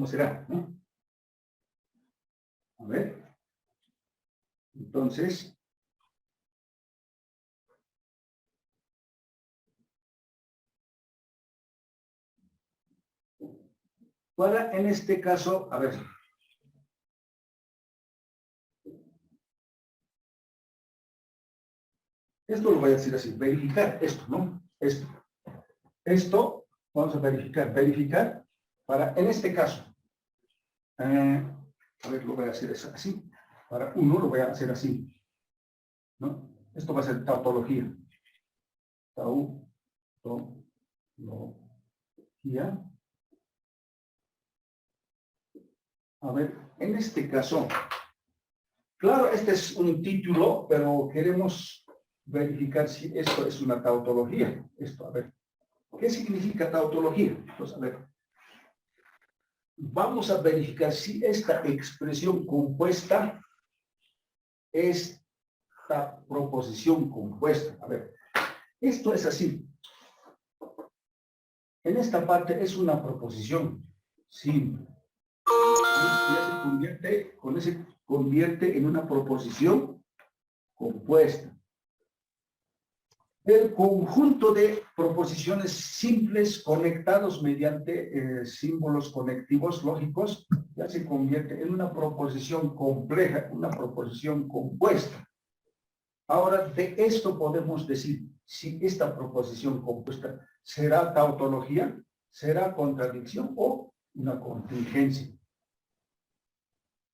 cómo será, ¿no? A ver. Entonces, en este caso, a ver. Esto lo voy a decir así, verificar esto, ¿no? Esto, vamos a verificar para, en este caso, a ver, lo voy a hacer así, para uno lo voy a hacer así, ¿no? Esto va a ser tautología. Tautología. A ver, en este caso, claro, este es un título, pero queremos verificar si esto es una tautología. Esto, a ver, ¿qué significa tautología? Pues, a ver, vamos a verificar si esta expresión compuesta es esta proposición compuesta. A ver, esto es así. En esta parte es una proposición simple. Se convierte en una proposición compuesta. El conjunto de proposiciones simples conectados mediante símbolos conectivos lógicos ya se convierte en una proposición compleja, una proposición compuesta. Ahora, de esto podemos decir si esta proposición compuesta será tautología, será contradicción o una contingencia.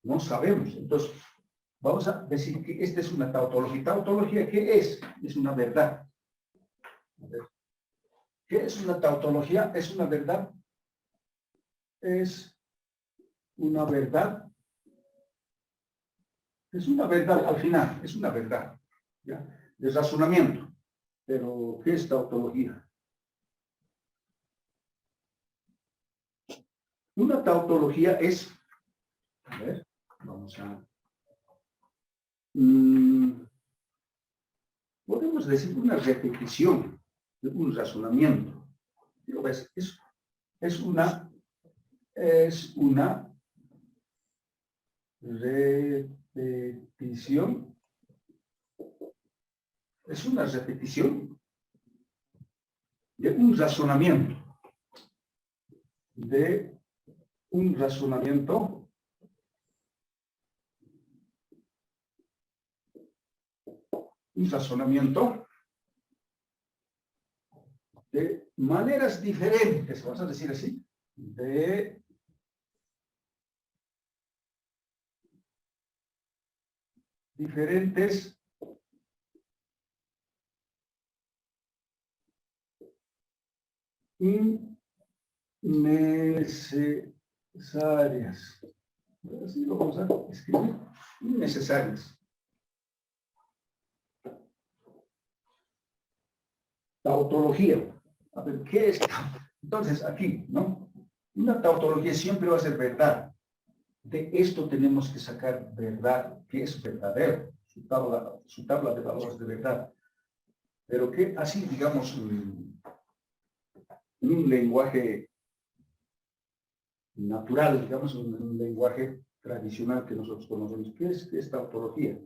No sabemos. Entonces, vamos a decir que esta es una tautología. ¿Tautología qué es? Es una verdad. ¿Qué es una tautología? Es una verdad. Es una verdad. Es una verdad al final. Es una verdad. ¿Ya? De razonamiento. Pero, ¿qué es tautología? Una tautología es, a ver, vamos a, podemos decir una repetición de un razonamiento. Digo, ¿ves? Es una repetición. Es una repetición de un razonamiento. De un razonamiento de maneras diferentes, vamos a decir así, de diferentes innecesarias. Así lo vamos a escribir. Innecesarias. Tautología. A ver, ¿qué es? Entonces, aquí, ¿no? Una tautología siempre va a ser verdad. De esto tenemos que sacar verdad, que es verdadero, su tabla de valores de verdad. Pero que así, digamos, un lenguaje natural, digamos, un lenguaje tradicional que nosotros conocemos. ¿Qué es tautología?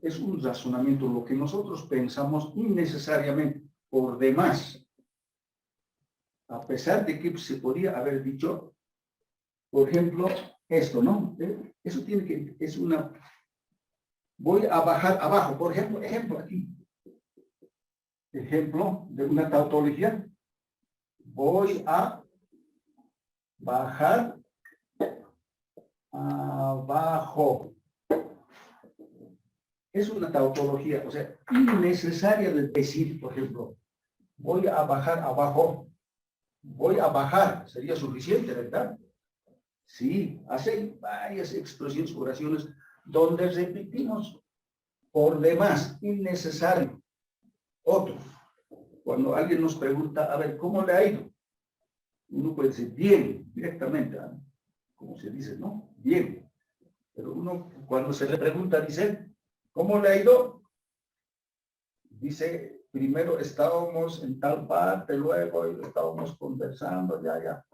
Es un razonamiento, lo que nosotros pensamos innecesariamente, por demás. A pesar de que se podría haber dicho, por ejemplo, esto, ¿no? Eso tiene que, es una, voy a bajar abajo, por ejemplo aquí. Ejemplo de una tautología. Voy a bajar abajo. Es una tautología, o sea, innecesaria de decir, por ejemplo, voy a bajar abajo. Voy a bajar, sería suficiente, ¿verdad? Sí, hace varias expresiones, oraciones, donde repetimos por demás, innecesario. Otro, cuando alguien nos pregunta, a ver, ¿cómo le ha ido? Uno puede decir, bien, directamente, ¿eh? Como se dice, ¿no? Bien. Pero uno, cuando se le pregunta, dice, ¿cómo le ha ido? Dice, primero estábamos en tal parte, luego estábamos conversando, ya.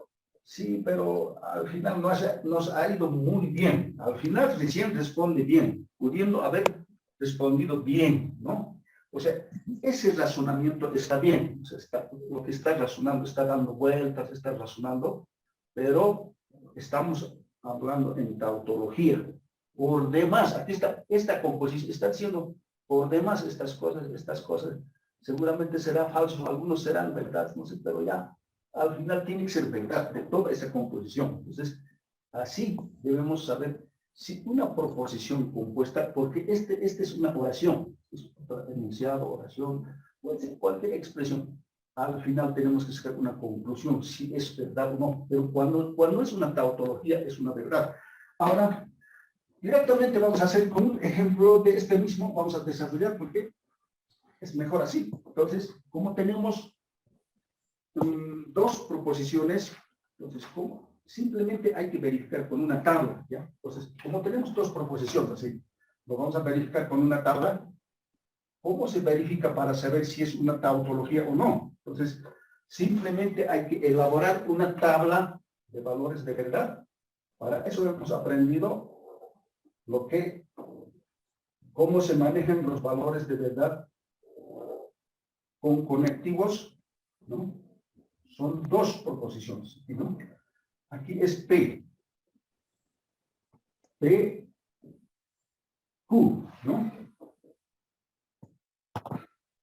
Sí, pero al final nos ha ido muy bien. Al final recién responde bien, pudiendo haber respondido bien, ¿no? O sea, ese razonamiento está bien. O sea, lo que está razonando, está dando vueltas, está razonando, pero estamos hablando en tautología. Por demás, aquí está esta composición, está diciendo por demás estas cosas, seguramente será falso, algunos serán verdad, no sé, pero ya al final tiene que ser verdad de toda esa composición. Entonces, así debemos saber si una proposición compuesta, porque este es una oración, es un enunciado, oración, puede ser cualquier expresión. Al final tenemos que sacar una conclusión, si es verdad o no, pero cuando es una tautología, es una verdad. Ahora, directamente vamos a hacer con un ejemplo de este mismo, vamos a desarrollar porque es mejor así. Entonces, como tenemos dos proposiciones, entonces, simplemente hay que verificar con una tabla, ¿ya? Entonces, como tenemos dos proposiciones, así, lo vamos a verificar con una tabla. ¿Cómo se verifica para saber si es una tautología o no? Entonces, simplemente hay que elaborar una tabla de valores de verdad. Para eso hemos aprendido cómo se manejan los valores de verdad con conectivos, ¿no? Son dos proposiciones, ¿no? Aquí es P, Q, ¿no?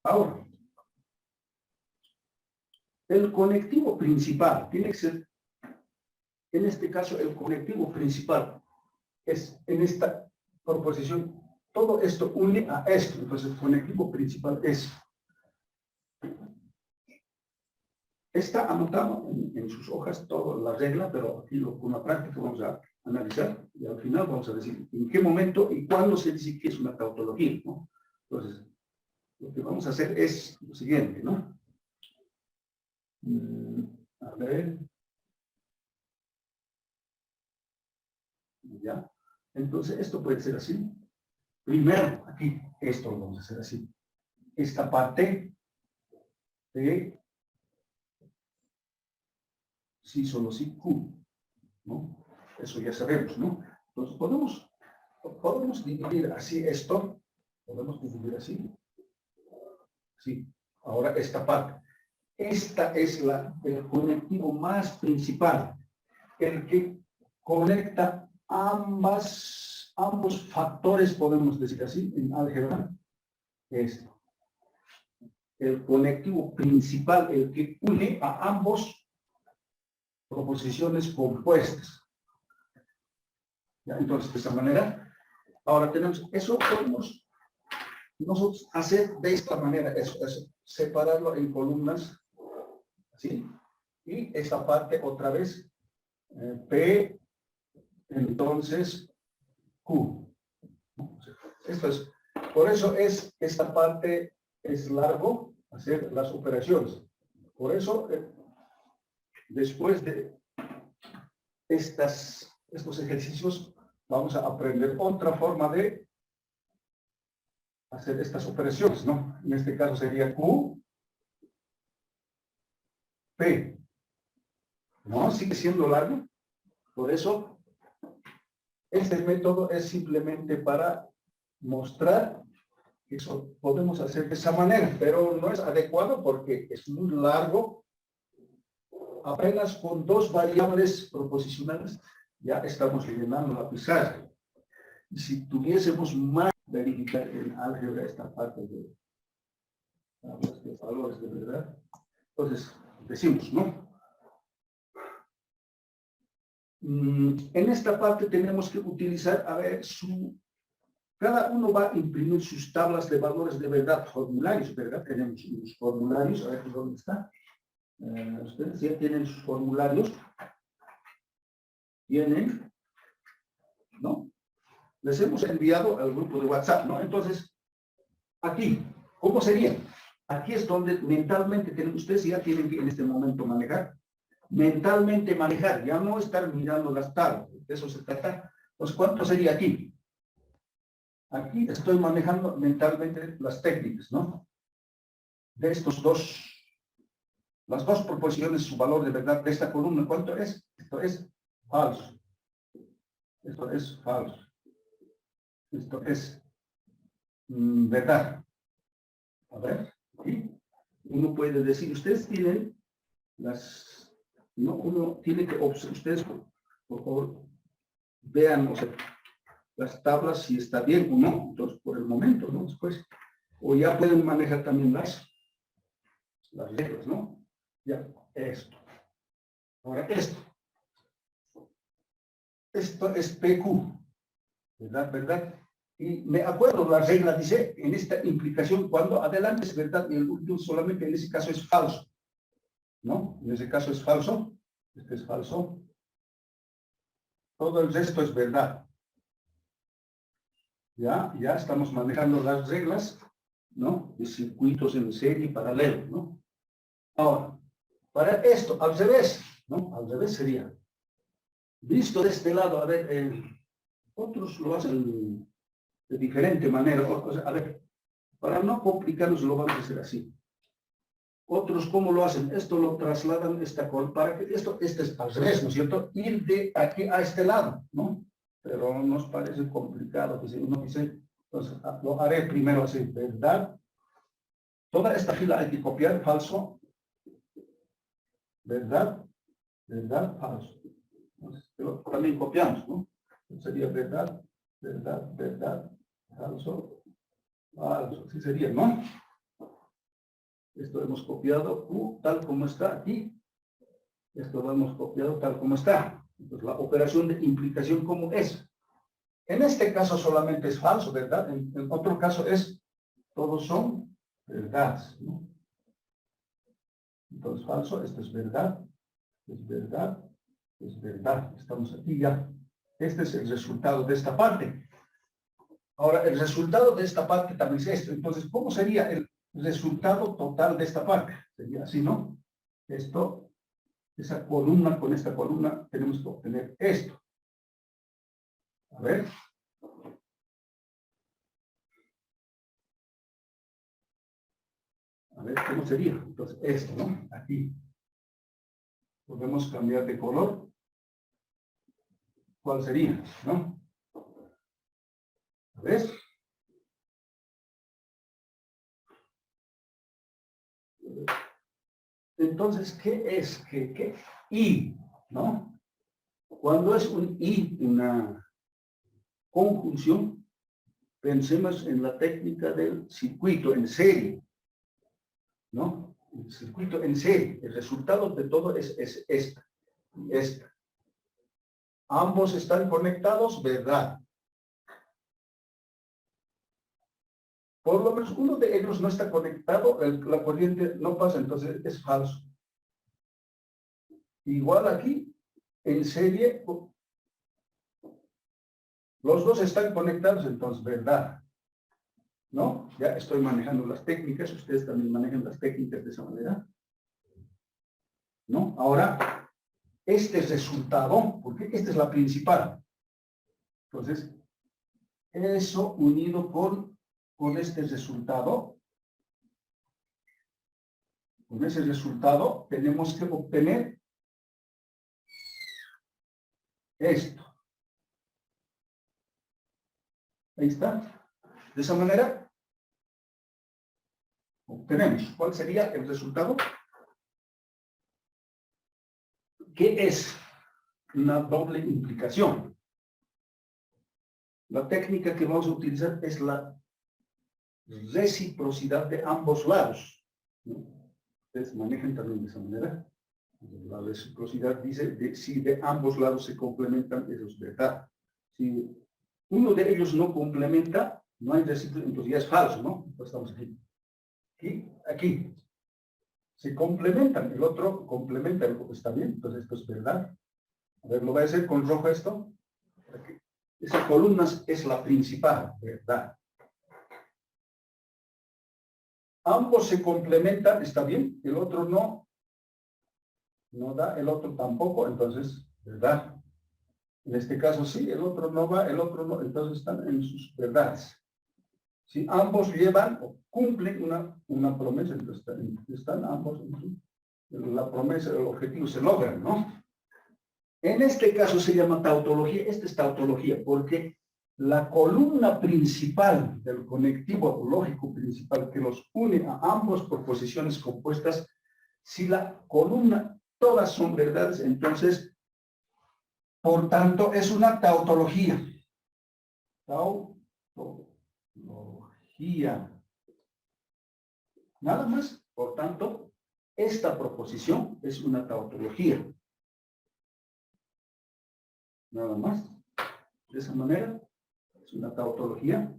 Ahora, el conectivo principal tiene que ser, en este caso, el conectivo principal es en esta proposición, todo esto une a esto, entonces el conectivo principal es. Está anotado en sus hojas toda la regla, pero aquí con la práctica vamos a analizar y al final vamos a decir en qué momento y cuándo se dice que es una tautología, ¿no? Entonces, lo que vamos a hacer es lo siguiente, ¿no? A ver. ¿Ya? Entonces, esto puede ser así. Primero, aquí, esto lo vamos a hacer así. Esta parte de sí, solo sí, Q, ¿no? Eso ya sabemos, ¿no? Entonces, podemos dividir así esto, podemos dividir así. Sí, ahora esta parte. Esta es el conectivo más principal, el que conecta ambos factores, podemos decir así, en álgebra. Esto. El conectivo principal, el que une a ambos proposiciones compuestas. ¿Ya? Entonces, de esta manera, ahora tenemos, eso podemos nosotros hacer de esta manera, eso, separarlo en columnas, ¿sí? Y esta parte otra vez, P, entonces Q. Esto es, por eso esta parte es largo, hacer las operaciones. Por eso, después de estos ejercicios, vamos a aprender otra forma de hacer estas operaciones, ¿no? En este caso sería Q, P. ¿No? Sigue siendo largo. Por eso, este método es simplemente para mostrar que eso podemos hacer de esa manera, pero no es adecuado porque es muy largo. Apenas con dos variables proposicionales ya estamos llenando la pizarra. Y si tuviésemos más verificar en álgebra esta parte de valores de verdad, entonces decimos, ¿no? En esta parte tenemos que utilizar, a ver, cada uno va a imprimir sus tablas de valores de verdad, formularios, ¿verdad? Tenemos unos formularios, a ver dónde está. Ustedes ya tienen sus formularios. Tienen, ¿no? Les hemos enviado al grupo de WhatsApp, ¿no? Entonces, aquí, ¿cómo sería? Aquí es donde mentalmente ustedes ya tienen que en este momento manejar. Mentalmente manejar, ya no estar mirando las tablas, de eso se trata. Pues, ¿cuánto sería aquí? Aquí estoy manejando mentalmente las técnicas, ¿no? De estos dos Las dos proporciones, su valor de verdad de esta columna, ¿cuánto es? Esto es falso. Esto es falso. Esto es verdad. A ver, ¿sí? Uno puede decir, ustedes tienen uno tiene que observar, ustedes por favor vean, o sea, las tablas si está bien o no, entonces por el momento, ¿no? Después, o ya pueden manejar también las reglas, ¿no? Ya, esto. Ahora esto. Esto es PQ, ¿verdad? ¿Verdad? Y me acuerdo, la regla dice, en esta implicación, cuando adelante es verdad y el último solamente en ese caso es falso, ¿no? En ese caso es falso, este es falso, todo el resto es verdad. Ya estamos manejando las reglas, ¿no? De circuitos en serie y paralelo, ¿no? Ahora, para esto, al revés, ¿no? Al revés sería, visto de este lado, a ver, otros lo hacen de diferente manera, o sea, a ver, para no complicarnos lo vamos a hacer así. Otros, ¿cómo lo hacen? Esto lo trasladan para que este es al revés, ¿no es cierto? Ir de aquí a este lado, ¿no? Pero nos parece complicado, que si uno dice, entonces lo haré primero así, ¿verdad? Toda esta fila hay que copiar, falso, ¿verdad? ¿Verdad? Falso. Entonces, pero también copiamos, ¿no? Sería verdad, verdad, verdad, falso, falso, así sería, ¿no? Esto hemos copiado tal como está aquí. Esto lo hemos copiado tal como está. Entonces, la operación de implicación, ¿cómo es? En este caso solamente es falso, ¿verdad? En otro caso todos son verdades, ¿no? Entonces, falso, esto es verdad, es verdad, es verdad. Estamos aquí ya. Este es el resultado de esta parte. Ahora, el resultado de esta parte también es esto. Entonces, ¿cómo sería el resultado total de esta parte? Sería así, ¿no? Esto, esa columna con esta columna, tenemos que obtener esto. A ver. A ver, ¿cómo sería? Entonces, esto, ¿no? Aquí. Podemos cambiar de color. ¿Cuál sería? ¿No? ¿Ves? Entonces, ¿qué es? ¿Qué? I, ¿no? Cuando es un I, una conjunción, pensemos en la técnica del circuito en serie, ¿no? El circuito en serie, el resultado de todo es esta y esta. Ambos están conectados, ¿verdad? Por lo menos uno de ellos no está conectado, la corriente no pasa, entonces es falso. Igual aquí, en serie, los dos están conectados, entonces, ¿verdad? ¿No? Ya estoy manejando las técnicas, ustedes también manejan las técnicas de esa manera. ¿No? Ahora, este resultado, porque esta es la principal. Entonces, eso unido con este resultado, con ese resultado, tenemos que obtener esto. Ahí está. De esa manera, obtenemos. ¿Cuál sería el resultado? ¿Qué es una doble implicación? La técnica que vamos a utilizar es la reciprocidad de ambos lados, ¿no? Ustedes manejan también de esa manera. La reciprocidad dice si de ambos lados se complementan, eso es verdad. Si uno de ellos no complementa, no hay reciprocidad, entonces ya es falso, ¿no? Entonces estamos aquí. Aquí. Se complementan, el otro complementa, está bien, entonces esto es verdad. A ver, lo voy a hacer con rojo esto. Aquí. Esa columna es la principal, ¿verdad? Ambos se complementan, está bien, el otro no da, el otro tampoco, entonces, ¿verdad? En este caso sí, el otro no va, el otro no, entonces están en sus verdades. Si ambos llevan o cumplen una promesa, entonces están ambos en su la promesa, el objetivo se logra, ¿no? En este caso se llama tautología. Esta es tautología porque la columna principal del conectivo lógico principal que los une a ambas proposiciones compuestas, si la columna todas son verdades, entonces, por tanto, es una tautología. Tautología. Nada más, por tanto, esta proposición es una tautología. Nada más. De esa manera, es una tautología.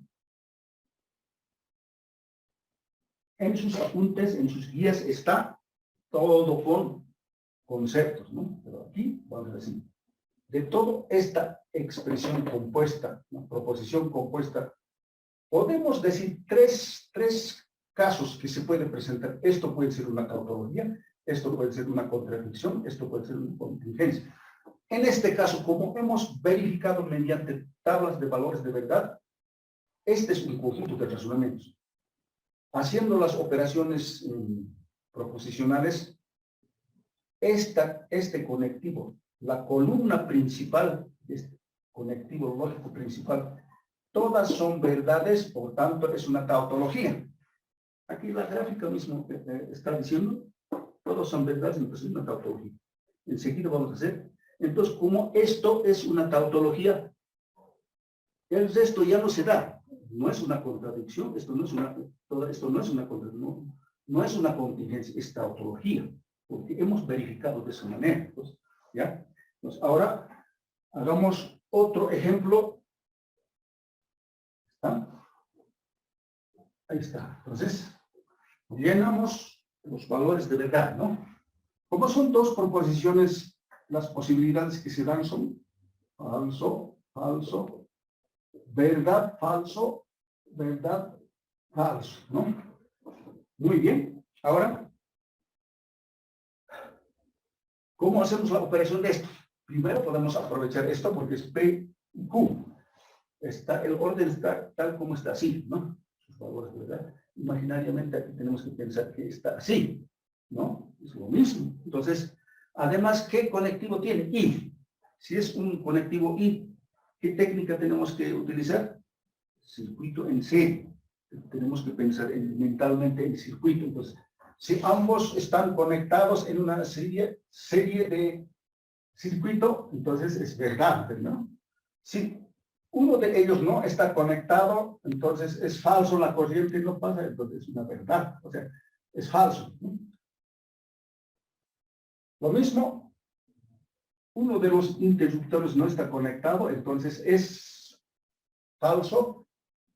En sus apuntes, en sus guías, está todo con conceptos, ¿no? Pero aquí, vamos a decir, de toda esta expresión compuesta, una proposición compuesta, podemos decir tres casos que se pueden presentar. Esto puede ser una tautología, esto puede ser una contradicción, esto puede ser una contingencia. En este caso, como hemos verificado mediante tablas de valores de verdad, este es un conjunto de razonamientos. Haciendo las operaciones proposicionales, este conectivo, la columna principal, este conectivo lógico principal, todas son verdades, por tanto es una tautología. Aquí la gráfica mismo está diciendo, todos son verdades, entonces es una tautología. Enseguida vamos a hacer. Entonces, como esto es una tautología, el resto ya no se da. No es una contradicción, esto no es una contradicción, no es una contingencia, es tautología, porque hemos verificado de esa manera. Pues, ¿ya? Entonces, ahora hagamos otro ejemplo. ¿Está? Ahí está. Entonces, llenamos los valores de verdad, ¿no? Como son dos proposiciones, las posibilidades que se dan son falso, falso, verdad, falso, verdad, falso, ¿no? Muy bien. Ahora, ¿cómo hacemos la operación de esto? Primero podemos aprovechar esto porque es P y Q. El orden está tal como está así, ¿no? Sus valores de verdad. Imaginariamente aquí tenemos que pensar que está así, ¿no? Es lo mismo. Entonces, además, ¿qué conectivo tiene? I. Si es un conectivo I, ¿qué técnica tenemos que utilizar? Circuito en serie. Tenemos que pensar mentalmente en circuito. Entonces, si ambos están conectados en una serie de circuito, entonces es verdad, ¿no? Si uno de ellos no está conectado, entonces es falso, la corriente no pasa, entonces es una verdad. O sea, es falso, ¿no? Lo mismo, uno de los interruptores no está conectado, entonces es falso,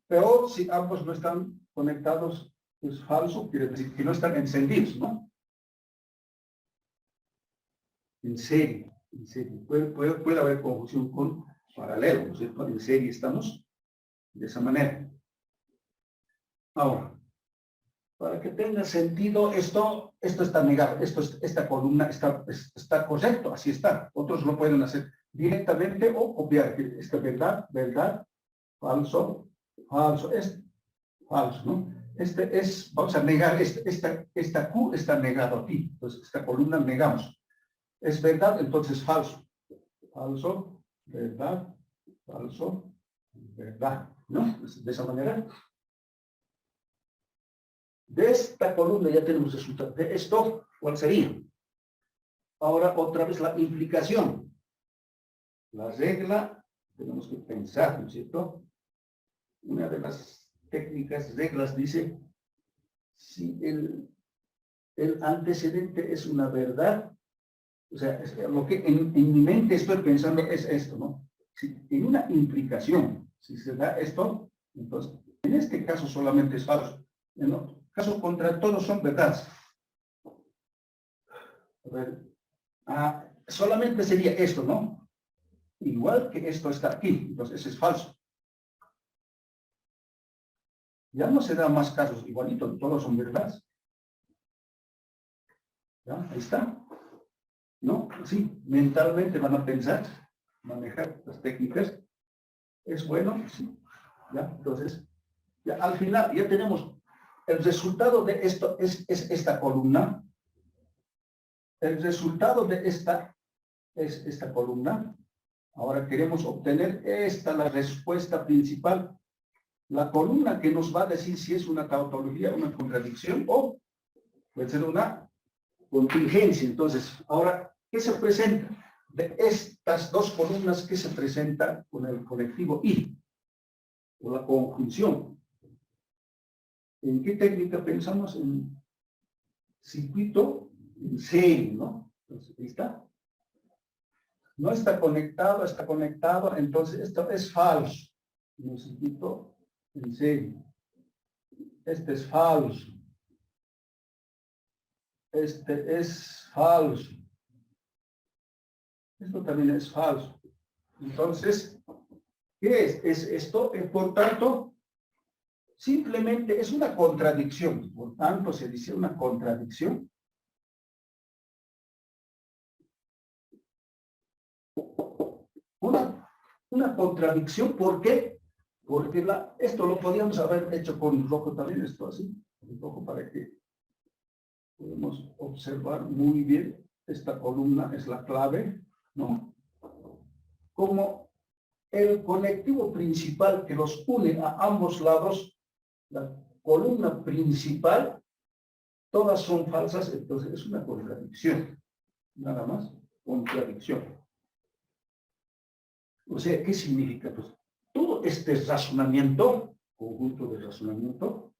pero si ambos no están conectados, es falso, quiere decir que no están encendidos, ¿no? En serie, en serie. Puede haber confusión con paralelo, ¿no es cierto? En serie estamos de esa manera. Ahora, para que tenga sentido esto está negado, esta columna está correcto, así está. Otros lo pueden hacer directamente o copiar. Esta verdad, verdad, falso, falso, es falso, ¿no? Vamos a negar, esta Q está negado aquí, entonces esta columna negamos. Es verdad, entonces falso. Falso, verdad, falso, verdad, ¿no? De esa manera. De esta columna ya tenemos resultado. De esto, ¿cuál sería? Ahora otra vez la implicación. La regla, tenemos que pensar, ¿no es cierto? Una de las técnicas, reglas, dice, si el antecedente es una verdad, o sea, lo que en mi mente estoy pensando es esto, ¿no? Si en una implicación, si se da esto, entonces, en este caso solamente es falso. En otro caso, contra todos son verdades. A ver, solamente sería esto, ¿no? Igual que esto está aquí, entonces ese es falso. Ya no se dan más casos igualitos, todos son verdades. ¿Ya? Ahí está. ¿No? Sí, mentalmente van a pensar, manejar las técnicas. ¿Es bueno? Sí. ¿Ya? Entonces, ya al final ya tenemos el resultado de esto, es esta columna. El resultado de esta es esta columna. Ahora queremos obtener la respuesta principal. La columna que nos va a decir si es una tautología, una contradicción o puede ser una contingencia. Entonces, ahora, ¿qué se presenta? De estas dos columnas, ¿qué se presenta con el conectivo y? O la conjunción. ¿En qué técnica pensamos? En circuito en serie, ¿no? Entonces, ahí está. No está conectado, entonces esto es falso. Un circuito en serie. Este es falso. Este es falso. Esto también es falso. Entonces, ¿qué es? Es esto, por tanto, simplemente es una contradicción. Por tanto, se dice una contradicción. Una contradicción, ¿por qué? Porque esto lo podíamos haber hecho con rojo también, esto así, un poco para que podamos observar muy bien. Esta columna es la clave, ¿no? Como el conectivo principal que los une a ambos lados, la columna principal, todas son falsas, entonces es una contradicción. Nada más, contradicción. O sea, ¿qué significa? Pues todo este razonamiento, conjunto de razonamiento,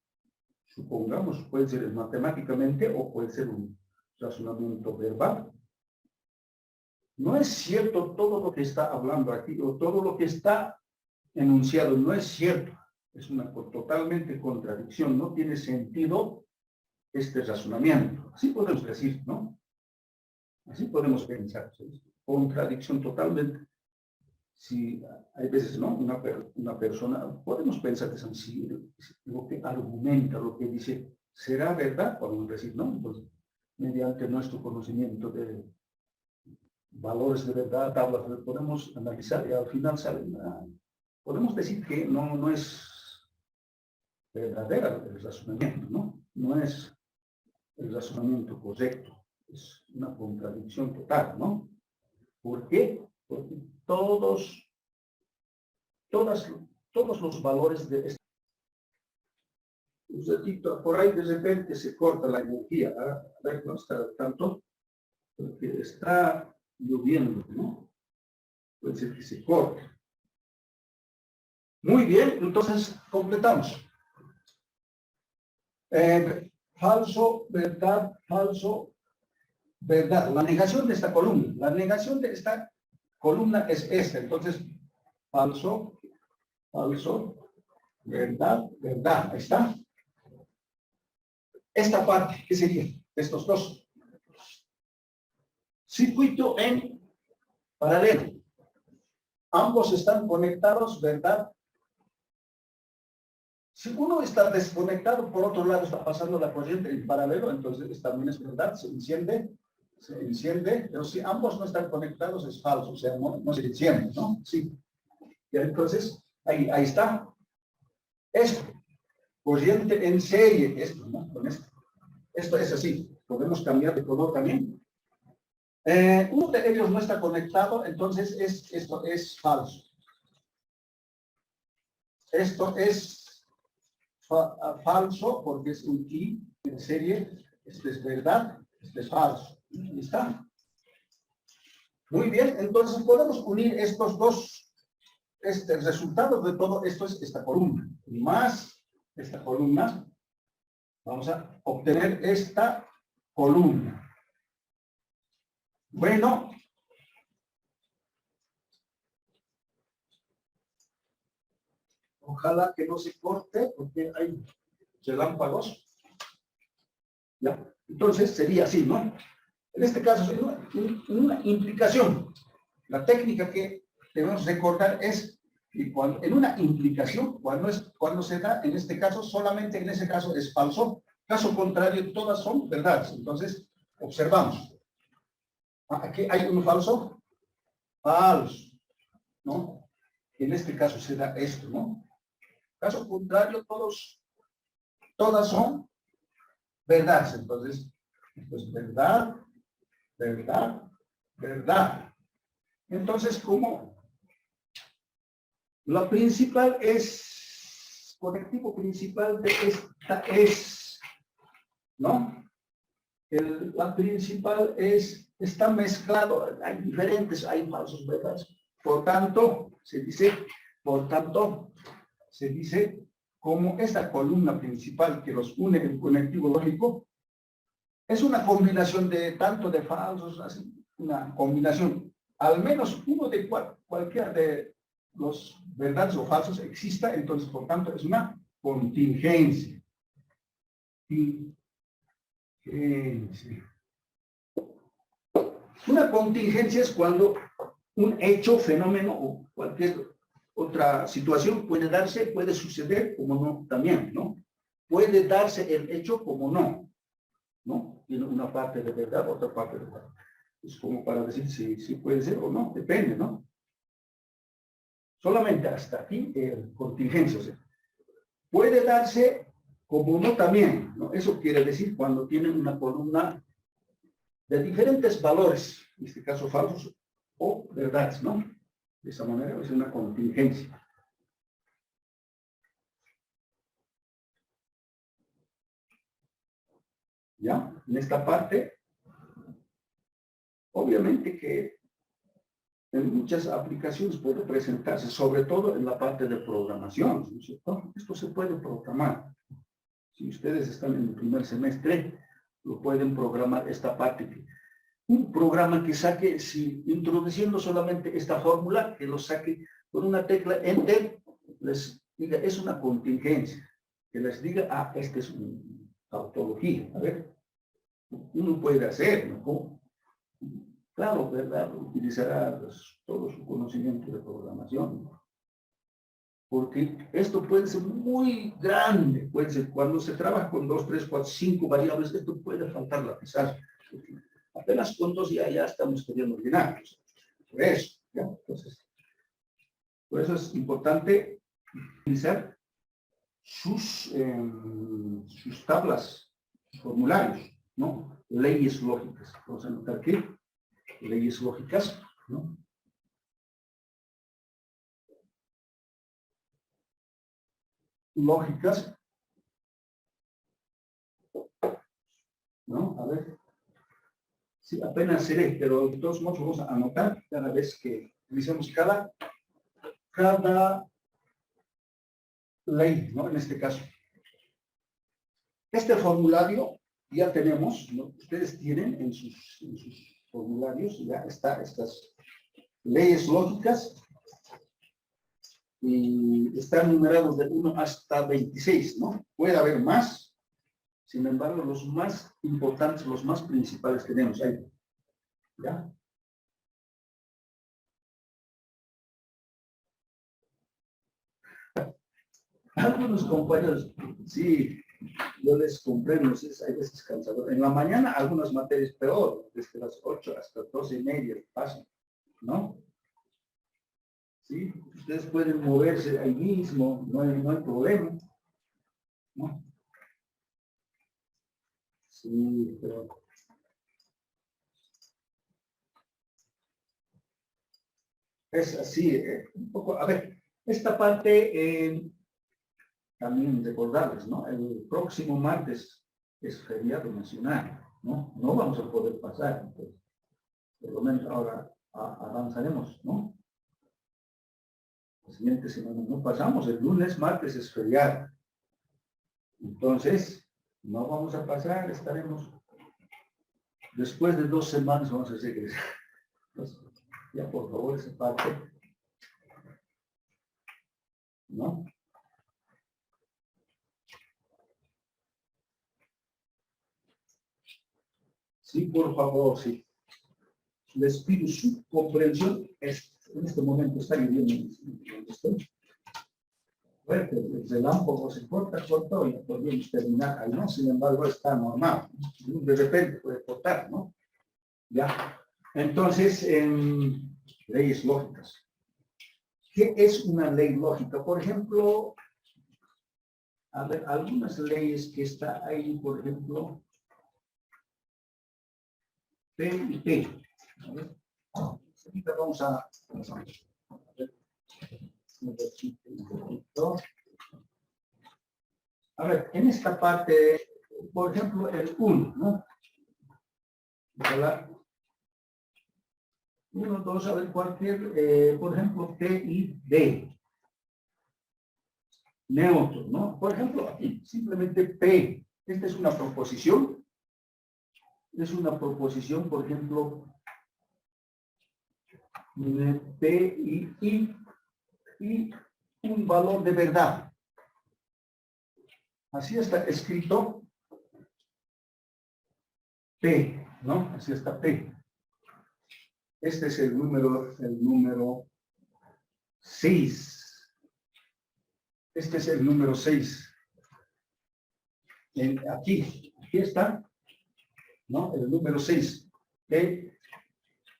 supongamos, puede ser matemáticamente o puede ser un razonamiento verbal. No es cierto todo lo que está hablando aquí o todo lo que está enunciado, no es cierto. Es una totalmente contradicción, no tiene sentido este razonamiento. Así podemos decir, ¿no? Así podemos pensar. Contradicción totalmente. Si hay veces, ¿no? Una persona, podemos pensar que es así, lo que argumenta, lo que dice, ¿será verdad? Podemos decir, ¿no? Entonces, mediante nuestro conocimiento de valores de verdad, tablas, podemos analizar y al final podemos decir que no es verdadera el razonamiento, ¿no? No es el razonamiento correcto, es una contradicción total, ¿no? ¿Por qué? Porque todos los valores de este. Un ratito, por ahí de repente se corta la energía, a ver, no está tanto, porque está lloviendo, ¿no? Puede ser que se corte. Muy bien, entonces completamos. Falso, verdad, falso, verdad. La negación de esta columna. La negación de esta columna es esta. Entonces, falso, falso, verdad, verdad. Ahí está. Esta parte, ¿qué sería? Estos dos. Circuito en paralelo. Ambos están conectados, ¿verdad? Si uno está desconectado, por otro lado está pasando la corriente en paralelo, entonces también es verdad, se enciende, pero si ambos no están conectados es falso, o sea, no se enciende, ¿no? Sí. Y entonces, ahí está. Esto, corriente en serie, esto, ¿no? Con esto. Esto es así, podemos cambiar de color también. Uno de ellos no está conectado, entonces esto es falso. Esto es falso porque es un y en serie. Esto es verdad, esto es falso. Ahí está. Muy bien, entonces podemos unir estos dos. El resultado de todo esto es esta columna. Más esta columna, vamos a obtener esta columna. Bueno. Ojalá que no se corte porque hay relámpagos. ¿Ya? Entonces sería así, ¿no? En este caso es una implicación. La técnica que debemos recordar es que en una implicación, cuando se da, en este caso, solamente en ese caso es falso. Caso contrario, todas son verdades. Entonces, observamos. Aquí hay un falso. Falso. ¿No? En este caso se da esto, ¿no? Caso contrario, todas son verdades. Entonces, esto es verdad, ¿verdad? ¿Verdad? Entonces, ¿cómo? La principal es, conectivo principal de esta es, ¿no? La principal es, está mezclado, hay diferentes, hay falsos, ¿verdad? Por tanto, se dice como esta columna principal que los une el conectivo lógico, es una combinación de tanto de falsos, así, una combinación, al menos uno de cualquiera de los verdades o falsos exista, entonces por tanto es una contingencia. Una contingencia es cuando un hecho, fenómeno o cualquier otra situación puede darse, puede suceder como no también, ¿no? Puede darse el hecho como no, ¿no? Tiene una parte de verdad, otra parte de verdad. Es como para decir si puede ser o no, depende, ¿no? Solamente hasta aquí contingencia, o sea, puede darse como no también, ¿no? Eso quiere decir cuando tienen una columna de diferentes valores, en este caso falsos o verdades, ¿no? De esa manera es una contingencia. ¿Ya? En esta parte, obviamente que en muchas aplicaciones puede presentarse, sobre todo en la parte de programación, ¿no es cierto? Esto se puede programar. Si ustedes están en el primer semestre, lo pueden programar esta parte. Un programa que saque, si introduciendo solamente esta fórmula, que lo saque con una tecla Enter, les diga, es una contingencia. Que les diga, ah, esta es una tautología. A ver, uno puede hacer, ¿no? Claro, ¿verdad? Utilizará todo su conocimiento de programación. Porque esto puede ser muy grande. Puede ser, cuando se trabaja con 2, 3, 4, 5 variables, esto puede faltar la pisar. Apenas con 2 ya estamos queriendo ordenar. Por eso, ¿ya? Entonces, por eso es importante utilizar sus tablas, sus formularios, ¿no? Leyes lógicas. Vamos a anotar aquí, leyes lógicas, ¿no? Lógicas, ¿no? A ver. Sí, apenas seré, pero de todos modos vamos a anotar cada vez que utilicemos cada ley, ¿no? En este caso. Este formulario ya tenemos, ¿no? Ustedes tienen en sus formularios, ya está estas leyes lógicas y están numerados de 1 hasta 26, ¿no? Puede haber más, sin embargo, los más importantes, los más principales tenemos ahí. ¿Ya? Algunos compañeros, sí, yo les comprendo, hay veces cansador. En la mañana algunas materias peor, desde las 8 hasta 12:30 pasan, ¿no? Sí, ustedes pueden moverse ahí mismo, no hay problema, ¿no? Sí, pero es así, un poco, a ver, esta parte también recordarles, ¿no? El próximo martes es feriado nacional, ¿no? No vamos a poder pasar, entonces, por lo menos ahora avanzaremos, ¿no? La siguiente semana no pasamos, el lunes, martes es feriado. Entonces, no vamos a pasar, estaremos, después de 2 semanas vamos a decir que entonces, ya por favor esa parte, ¿no? Sí, por favor, sí. Les pido su comprensión. En este momento está lloviendo donde estoy. Fuerte, el relámpago se corta y podríamos terminar ahí, ¿no? Sin embargo, está normal. De repente puede cortar, ¿no? Ya. Entonces, leyes lógicas. ¿Qué es una ley lógica? Por ejemplo, a ver, algunas leyes que está ahí, por ejemplo, P y P. A ver. Ahorita vamos a ver. A ver, en esta parte, por ejemplo, el 1, ¿no? 1, 2, a ver, cualquier, por ejemplo, P y D. Neutro, ¿no? Por ejemplo, aquí, simplemente P. Esta es una proposición. Es una proposición, por ejemplo, P y un valor de verdad. Así está escrito P, ¿no? Así está P. Este es el número 6. Este es el número 6. Aquí está, ¿no? El número 6.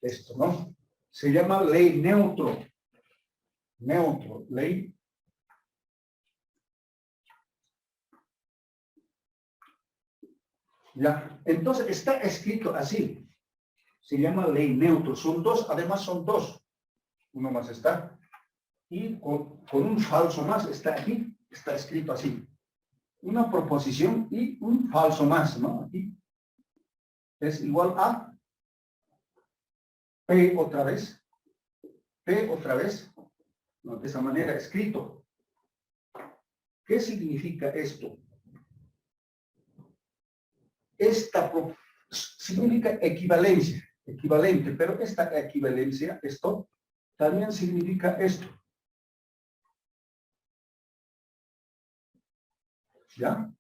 Esto, ¿no? Se llama ley neutro. Neutro, ley. Ya, entonces está escrito así. Se llama ley neutro. Son dos, además son dos. Uno más está. Y con un falso más está aquí. Está escrito así. Una proposición y un falso más, ¿no? Aquí es igual a P otra vez. P otra vez. ¿No? De esa manera escrito. ¿Qué significa esto? Esta significa equivalencia, equivalente, pero esta equivalencia, esto, también significa esto. ¿Ya?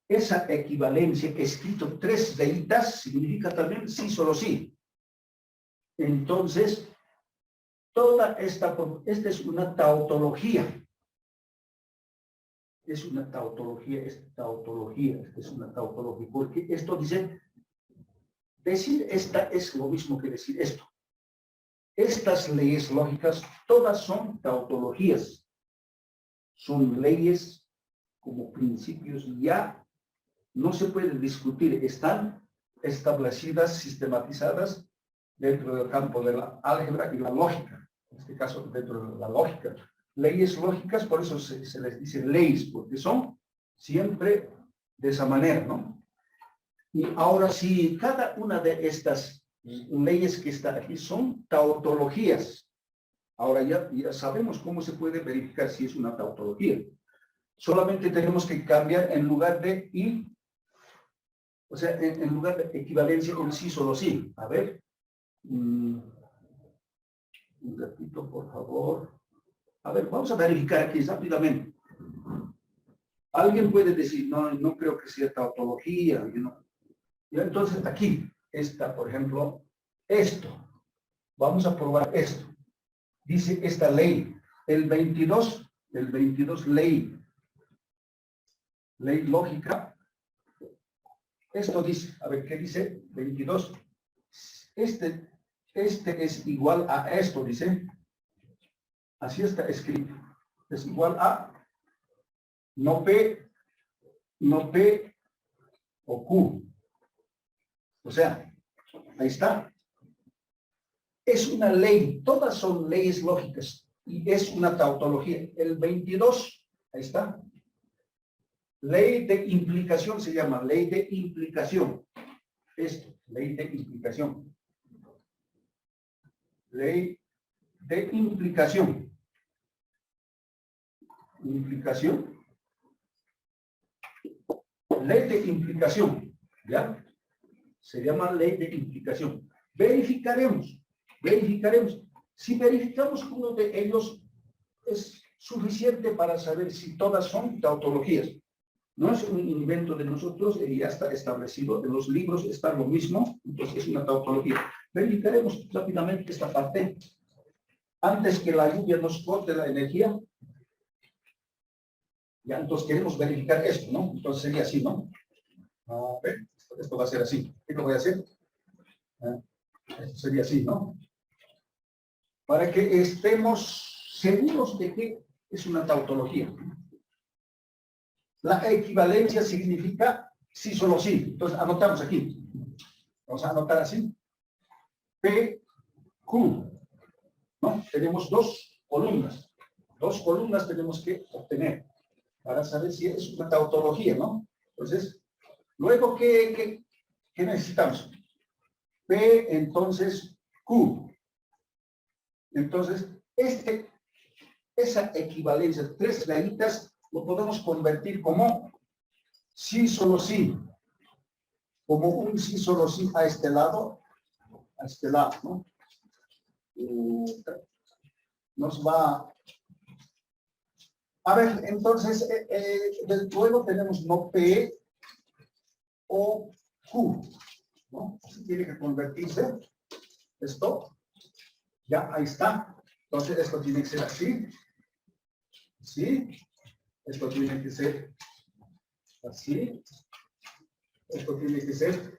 Esa equivalencia, escrito 3 veces, significa también sí, solo sí. Entonces, toda esta es una tautología. Es una tautología, esta es una tautología, porque esto dice, decir esta es lo mismo que decir esto. Estas leyes lógicas, todas son tautologías. Son leyes como principios ya no se puede discutir, están establecidas, sistematizadas dentro del campo de la álgebra y la lógica, en este caso dentro de la lógica. Leyes lógicas, por eso se les dice leyes, porque son siempre de esa manera, ¿no? Y ahora sí, cada una de estas leyes que están aquí son tautologías. Ahora ya sabemos cómo se puede verificar si es una tautología. Solamente tenemos que cambiar en lugar de y, o sea, en lugar de equivalencia con sí, solo sí. A ver. Un ratito, por favor. A ver, vamos a verificar aquí rápidamente. Alguien puede decir, no, no creo que sea tautología. Y entonces aquí está, por ejemplo, esto. Vamos a probar esto. Dice esta ley, el 22 ley lógica. Esto dice, a ver, ¿qué dice? 22. Este es igual a esto, dice. Así está escrito. Es igual a no P o Q. O sea, ahí está. Es una ley, todas son leyes lógicas y es una tautología. El 22, ahí está. Ley de implicación se llama, ley de implicación. Esto, ley de implicación. Ley de implicación. Implicación. Ley de implicación, ¿ya? Se llama ley de implicación. Verificaremos. Si verificamos uno de ellos, es suficiente para saber si todas son tautologías. No es un invento de nosotros, ya está establecido, en los libros está lo mismo, entonces es una tautología. Verificaremos rápidamente esta parte. Antes que la lluvia nos corte la energía, ya entonces queremos verificar esto, ¿no? Entonces sería así, ¿no? A ver, esto va a ser así. ¿Qué lo voy a hacer? Esto sería así, ¿no? Para que estemos seguros de que es una tautología. La equivalencia significa sí, solo sí. Entonces, anotamos aquí. Vamos a anotar así. P, Q. ¿No? Tenemos dos columnas. Dos columnas tenemos que obtener para saber si es una tautología, ¿no? Entonces, luego, ¿qué necesitamos? P, entonces, Q. Entonces, esa equivalencia, tres rayitas, lo podemos convertir como sí, solo sí. Como un sí, solo sí a este lado, ¿no? Nos va... A ver, entonces, luego tenemos no P o Q, ¿no? Tiene que convertirse esto. Ya, ahí está. Entonces, esto tiene que ser así. ¿Sí? Esto tiene que ser así. Esto tiene que ser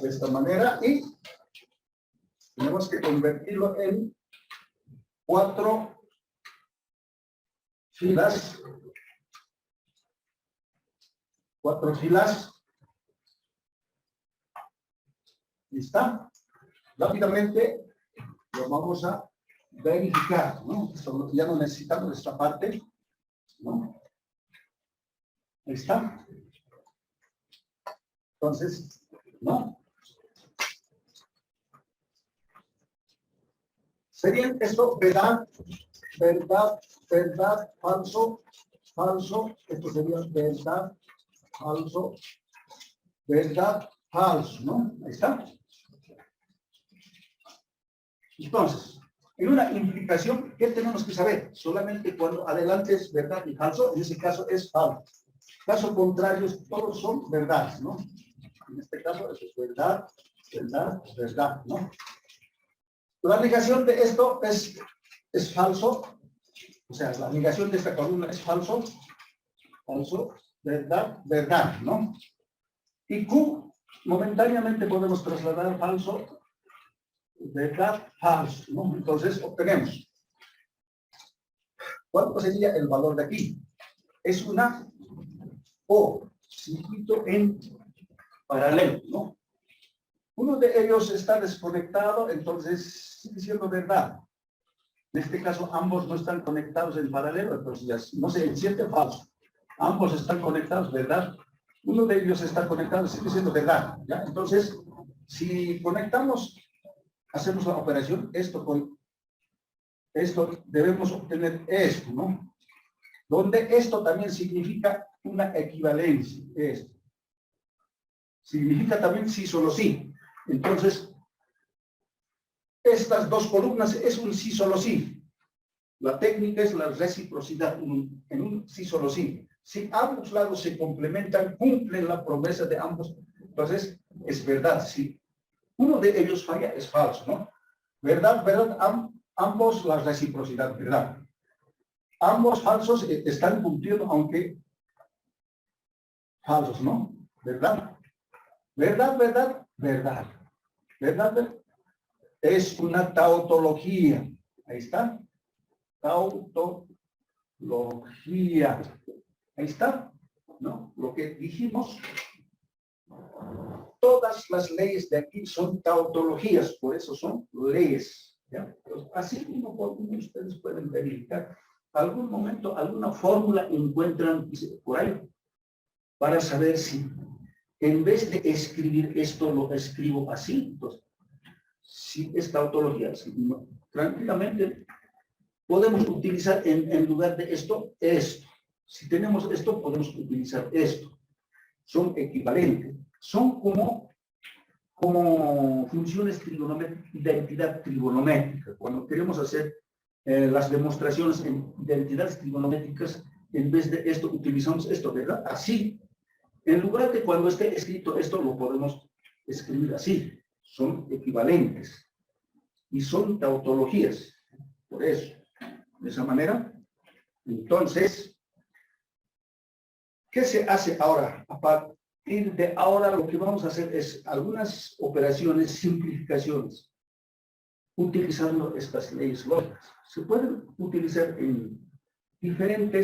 de esta manera. Y tenemos que convertirlo en 4 filas. 4 filas. Ahí está. Rápidamente lo vamos a verificar, ¿no? Esto ya no necesitamos esta parte, ¿no? Ahí está. Entonces, ¿no? Sería esto, verdad, verdad, verdad, falso, falso. Esto sería verdad, falso, verdad, falso, ¿no? Ahí está. Entonces, en una implicación, ¿qué tenemos que saber? Solamente cuando adelante es verdad y falso, en ese caso es falso. Caso contrario, todos son verdades, ¿no? En este caso, eso es verdad, verdad, verdad, ¿no? La negación de esto es falso, o sea, la negación de esta columna es falso, falso, verdad, verdad, ¿no? Y Q, momentáneamente podemos trasladar falso, verdad, falso, ¿no? Entonces, obtenemos. ¿Cuánto sería el valor de aquí? Es una O, circuito en paralelo, ¿no? Uno de ellos está desconectado, entonces sigue siendo verdad. En este caso, ambos no están conectados en paralelo, entonces ya no se enciende falso. Ambos están conectados, ¿verdad? Uno de ellos está conectado, sigue siendo verdad, ¿ya? Entonces, si conectamos, hacemos la operación, esto con esto, debemos obtener esto, ¿no? Donde esto también significa una equivalencia, esto. Significa también sí, solo sí. Entonces, estas dos columnas es un sí, solo sí. La técnica es la reciprocidad en un sí, solo sí. Si ambos lados se complementan, cumplen la promesa de ambos, entonces es verdad. Si uno de ellos falla, es falso, ¿no? Verdad, verdad, ambos la reciprocidad, verdad. Ambos falsos están cumpliendo, aunque falsos, ¿no? ¿Verdad? Verdad, verdad, verdad. ¿Verdad, verdad? Es una tautología. Ahí está. Tautología. Ahí está, ¿no? Lo que dijimos. Todas las leyes de aquí son tautologías, por eso son leyes. ¿Ya? Pues así uno por uno ustedes pueden verificar. Algún momento, alguna fórmula encuentran por ahí para saber si en vez de escribir esto lo escribo así. Entonces, si es tautología, si no, tranquilamente podemos utilizar en lugar de esto, esto. Si tenemos esto, podemos utilizar esto. Son equivalentes. Son como funciones trigonométricas, identidad trigonométrica. Cuando queremos hacer las demostraciones en identidades trigonométricas, en vez de esto, utilizamos esto, ¿verdad? Así. En lugar de cuando esté escrito esto, lo podemos escribir así. Son equivalentes. Y son tautologías. Por eso. De esa manera. Entonces, ¿qué se hace ahora? A partir de ahora lo que vamos a hacer es algunas operaciones, simplificaciones, utilizando estas leyes lógicas. Se pueden utilizar en diferentes